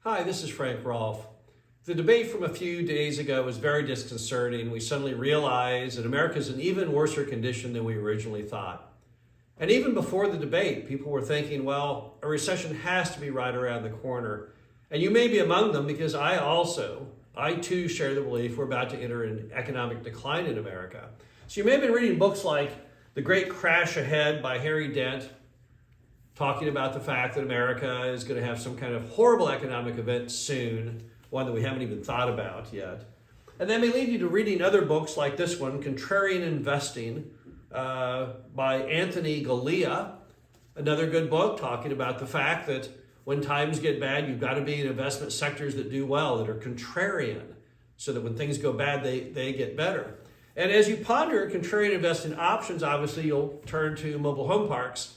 Hi, this is Frank Rolfe. The debate from a few days ago was very disconcerting. We suddenly realized that America is in even worse condition than we originally thought. And even before the debate, people were thinking, well, a recession has to be right around the corner. And you may be among them because I too share the belief we're about to enter an economic decline in America. So you may have been reading books like The Great Crash Ahead by Harry Dent, talking about the fact that America is going to have some kind of horrible economic event soon, one that we haven't even thought about yet. And that may lead you to reading other books like this one, Contrarian Investing, by Anthony Galea, another good book talking about the fact that when times get bad, you've got to be in investment sectors that do well, that are contrarian, so that when things go bad, they get better. And as you ponder contrarian investing options, obviously you'll turn to mobile home parks.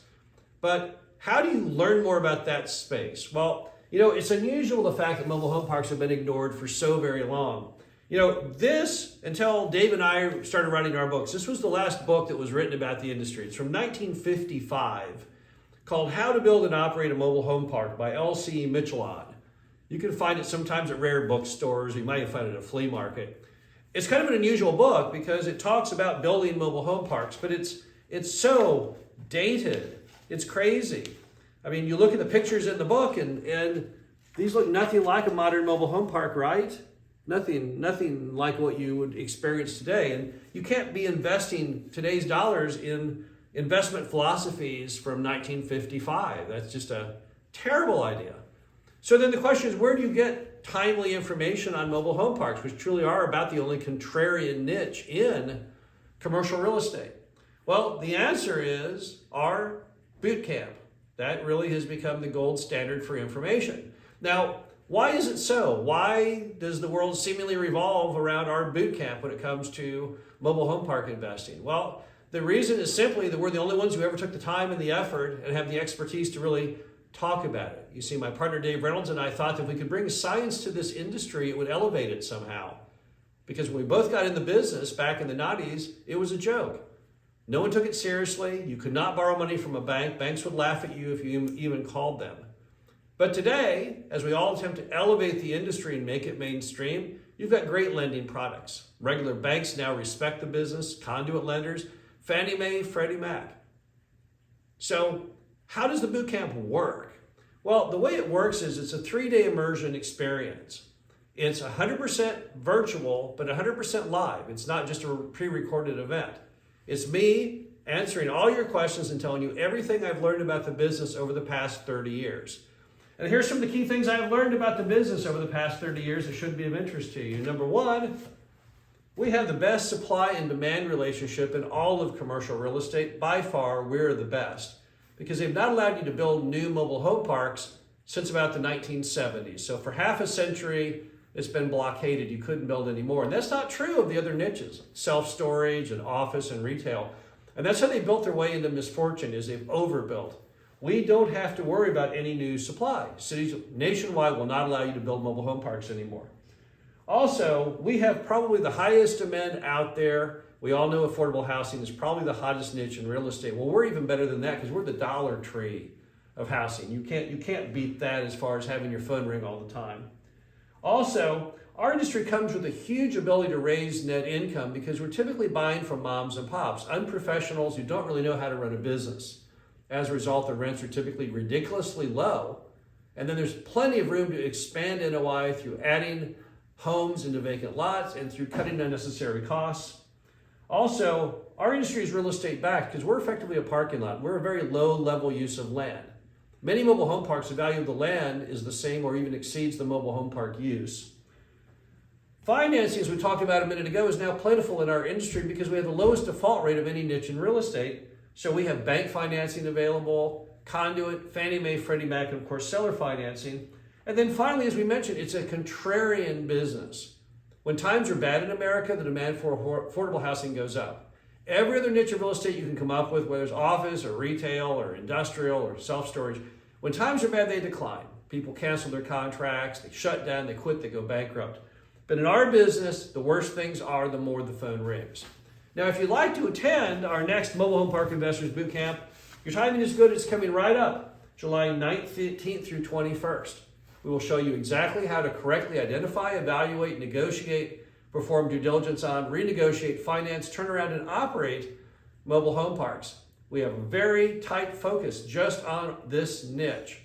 But how do you learn more about that space? Well, it's unusual the fact that mobile home parks have been ignored for so very long. This, until Dave and I started writing our books, this was the last book that was written about the industry. It's from 1955, called How to Build and Operate a Mobile Home Park by L.C. Michelon. You can find it sometimes at rare bookstores. You might find it at a flea market. It's kind of an unusual book because it talks about building mobile home parks, but it's so dated. It's crazy. I mean, you look at the pictures in the book and these look nothing like a modern mobile home park, right? Nothing like what you would experience today. And you can't be investing today's dollars in investment philosophies from 1955. That's just a terrible idea. So then the question is, where do you get timely information on mobile home parks, which truly are about the only contrarian niche in commercial real estate? Well, the answer is our boot camp. That really has become the gold standard for information. Now, why is it so? Why does the world seemingly revolve around our boot camp when it comes to mobile home park investing? Well, the reason is simply that we're the only ones who ever took the time and the effort and have the expertise to really talk about it. You see, my partner Dave Reynolds and I thought that if we could bring science to this industry, it would elevate it somehow. Because when we both got in the business back in the 90s, it was a joke. No one took it seriously. You could not borrow money from a bank. Banks would laugh at you if you even called them. But today, as we all attempt to elevate the industry and make it mainstream, you've got great lending products. Regular banks now respect the business, conduit lenders, Fannie Mae, Freddie Mac. So how does the boot camp work? Well, the way it works is it's a 3-day immersion experience. It's 100% virtual, but 100% live. It's not just a pre-recorded event. It's me answering all your questions and telling you everything I've learned about the business over the past 30 years. And here's some of the key things I've learned about the business over the past 30 years that should be of interest to you. Number one, we have the best supply and demand relationship in all of commercial real estate. By far, we're the best because they've not allowed you to build new mobile home parks since about the 1970s. So for half a century, it's been blockaded. You couldn't build anymore. And that's not true of the other niches, self-storage and office and retail. And that's how they built their way into misfortune, is they've overbuilt. We don't have to worry about any new supply. Cities nationwide will not allow you to build mobile home parks anymore. Also, we have probably the highest demand out there. We all know affordable housing is probably the hottest niche in real estate. Well, we're even better than that because we're the Dollar Tree of housing. You can't beat that as far as having your phone ring all the time. Also, our industry comes with a huge ability to raise net income because we're typically buying from moms and pops, unprofessionals who don't really know how to run a business. As a result, the rents are typically ridiculously low. And then there's plenty of room to expand NOI through adding homes into vacant lots and through cutting unnecessary costs. Also, our industry is real estate backed because we're effectively a parking lot. We're a very low level use of land. Many mobile home parks, the value of the land is the same or even exceeds the mobile home park use. Financing, as we talked about a minute ago, is now plentiful in our industry because we have the lowest default rate of any niche in real estate. So we have bank financing available, conduit, Fannie Mae, Freddie Mac, and of course seller financing. And then finally, as we mentioned, it's a contrarian business. When times are bad in America, the demand for affordable housing goes up. Every other niche of real estate you can come up with, whether it's office or retail or industrial or self-storage, when times are bad, they decline. People cancel their contracts, they shut down, they quit, they go bankrupt. But in our business, the worse things are, the more the phone rings. Now, if you'd like to attend our next Mobile Home Park Investors Boot Camp, your timing is good. It's coming right up, July 19th through 21st. We will show you exactly how to correctly identify, evaluate, negotiate, perform due diligence on, renegotiate, finance, turn around, and operate mobile home parks. We have a very tight focus just on this niche.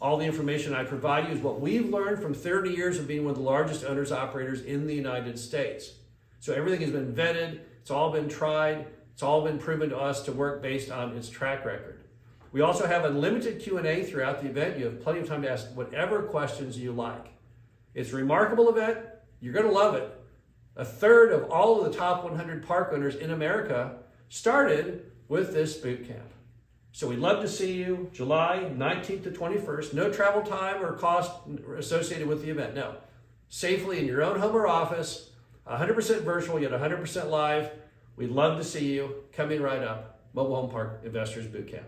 All the information I provide you is what we've learned from 30 years of being one of the largest owners operators in the United States. So everything has been vetted, it's all been tried, it's all been proven to us to work based on its track record. We also have unlimited Q&A throughout the event. You have plenty of time to ask whatever questions you like. It's a remarkable event. You're going to love it. A third of all of the top 100 park owners in America started with this boot camp. So we'd love to see you July 19th to 21st. No travel time or cost associated with the event. No. Safely in your own home or office, 100% virtual, yet 100% live. We'd love to see you. Coming right up, Mobile Home Park Investors Boot Camp.